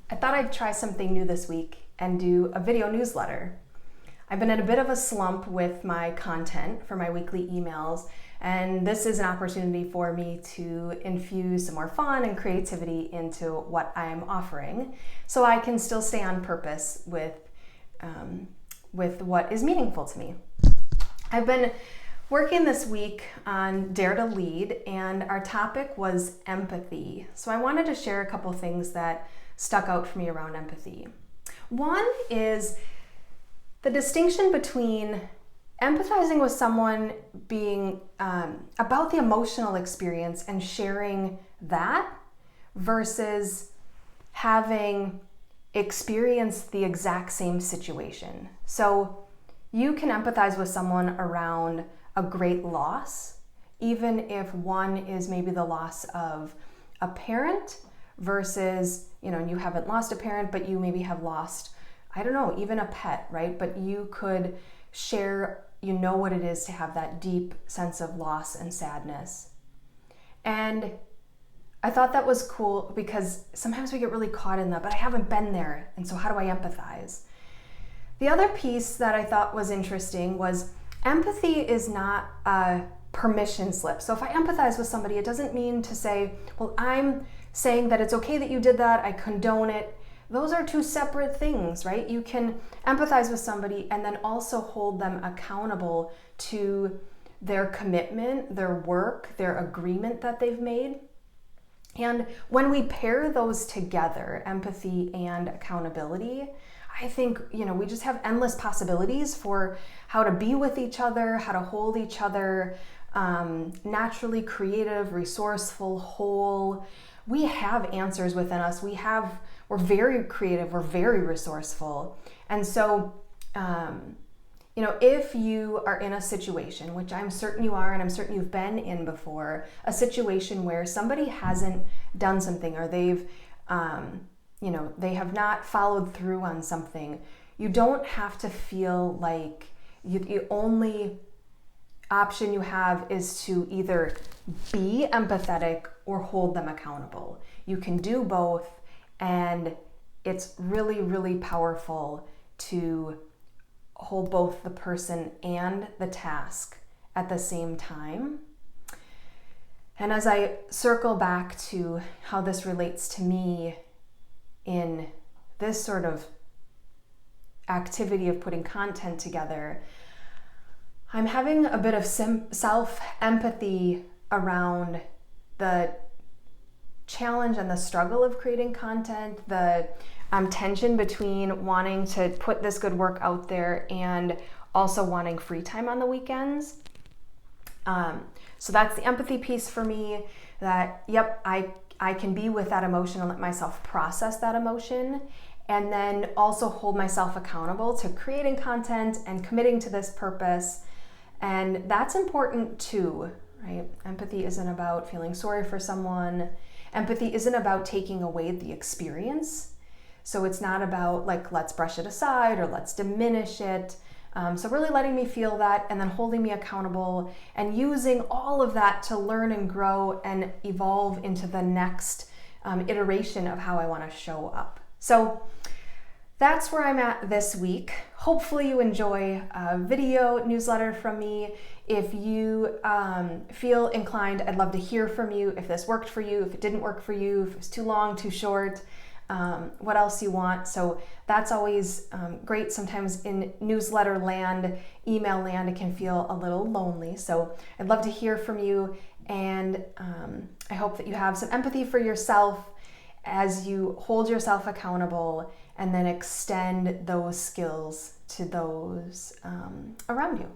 I thought I'd try something new this week and do a video newsletter. I've been in a bit of a slump with my content for my weekly emails, and this is an opportunity for me to infuse some more fun and creativity into what I'm offering so I can still stay on purpose with what is meaningful to me. I've been working this week on Dare to Lead, and our topic was empathy. So I wanted to share a couple things that stuck out for me around empathy. One is the distinction between empathizing with someone, being about the emotional experience and sharing that, versus having experienced the exact same situation. So you can empathize with someone around a great loss, even if one is maybe the loss of a parent versus, you haven't lost a parent, but you maybe have lost, even a pet, right? But you could share, what it is to have that deep sense of loss and sadness. And I thought that was cool because sometimes we get really caught in that, but I haven't been there. And so how do I empathize? The other piece that I thought was interesting was empathy is not a permission slip. So if I empathize with somebody, it doesn't mean to say, well, I'm saying that it's okay that you did that, I condone it. Those are two separate things, right? You can empathize with somebody and then also hold them accountable to their commitment, their work, their agreement that they've made. And when we pair those together, empathy and accountability, I think, we just have endless possibilities for how to be with each other, how to hold each other naturally creative, resourceful, whole. We have answers within us. We're very creative, we're very resourceful. And so, if you are in a situation, which I'm certain you are, and I'm certain you've been in before, a situation where somebody hasn't done something or they've, they have not followed through on something, you don't have to feel like the only option you have is to either be empathetic or hold them accountable. You can do both, and it's really, really powerful to hold both the person and the task at the same time. And as I circle back to how this relates to me in this sort of activity of putting content together, I'm having a bit of self-empathy around the challenge and the struggle of creating content, the tension between wanting to put this good work out there and also wanting free time on the weekends. So that's the empathy piece for me, that, I can be with that emotion and let myself process that emotion, and then also hold myself accountable to creating content and committing to this purpose. And that's important too, right? Empathy isn't about feeling sorry for someone. Empathy isn't about taking away the experience. So it's not about let's brush it aside or let's diminish it. So really letting me feel that and then holding me accountable and using all of that to learn and grow and evolve into the next iteration of how I want to show up. So that's where I'm at this week. Hopefully you enjoy a video newsletter from me. If you feel inclined, I'd love to hear from you. If this worked for you, if it didn't work for you, if it was too long, too short, what else you want. So that's always great. Sometimes in newsletter land, email land, it can feel a little lonely. So I'd love to hear from you. And I hope that you have some empathy for yourself as you hold yourself accountable and then extend those skills to those around you.